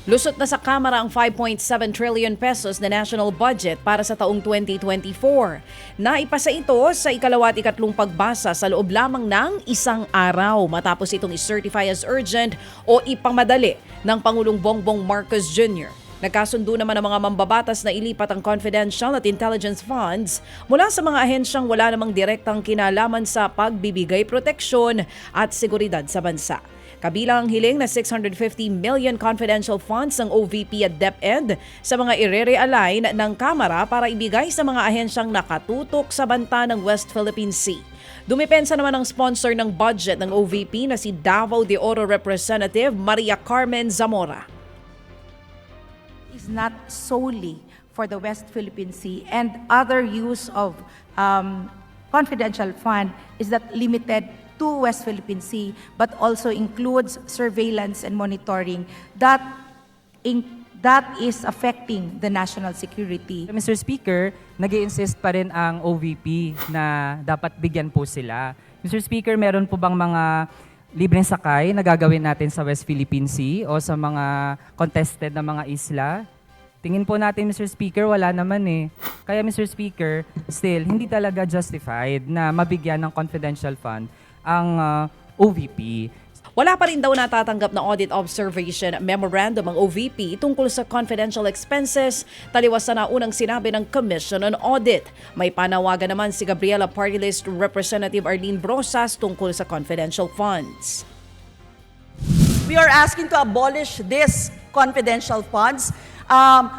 Lusot na sa Kamara ang 5.7 trillion pesos na national budget para sa taong 2024. Naipasa ito sa ikalawa at ikatlong pagbasa sa loob lamang ng isang araw matapos itong i-certify as urgent o ipamadali ng Pangulong Bongbong Marcos Jr. Nagkasundo naman ang mga mambabatas na ilipat ang confidential at intelligence funds mula sa mga ahensyang wala namang direktang kinalaman sa pagbibigay proteksyon at seguridad sa bansa. Kabilang ang hiling na 650 million confidential funds ng OVP at DepEd sa mga ire-realign ng Kamara para ibigay sa mga ahensyang nakatutok sa banta ng West Philippine Sea. Dumipensa naman ang sponsor ng budget ng OVP na si Davao de Oro Representative Maria Carmen Zamora. Is not solely for the West Philippine Sea, and other use of confidential fund is that limited to West Philippine Sea, but also includes surveillance and monitoring that is affecting the national security. Mr. Speaker, nag-i-insist pa rin ang OVP na dapat bigyan po sila. Mr. Speaker, meron po bang mga libreng sakay na gagawin natin sa West Philippine Sea o sa mga contested na mga isla? Tingin po natin, Mr. Speaker, wala naman eh. Kaya, Mr. Speaker, still, hindi talaga justified na mabigyan ng confidential fund ang OVP. Wala pa rin daw natatanggap na audit observation memorandum ang OVP tungkol sa confidential expenses, taliwas sa naunang sinabi ng Commission on Audit. May panawagan naman si Gabriela Party List Representative Arlene Brosas tungkol sa confidential funds. We are asking to abolish this confidential funds.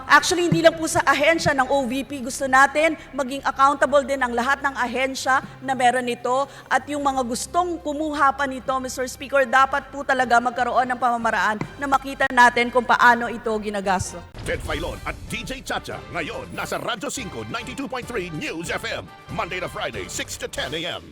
Actually, hindi lang po sa ahensya ng OVP. Gusto natin maging accountable din ang lahat ng ahensya na meron nito. At yung mga gustong kumuha pa nito, Mr. Speaker, dapat po talaga magkaroon ng pamamaraan na makita natin kung paano ito ginagasto. Ted Filon at DJ Chacha. Ngayon, nasa Radyo 5, 92.3 News FM. Monday to Friday, 6 to 10 a.m.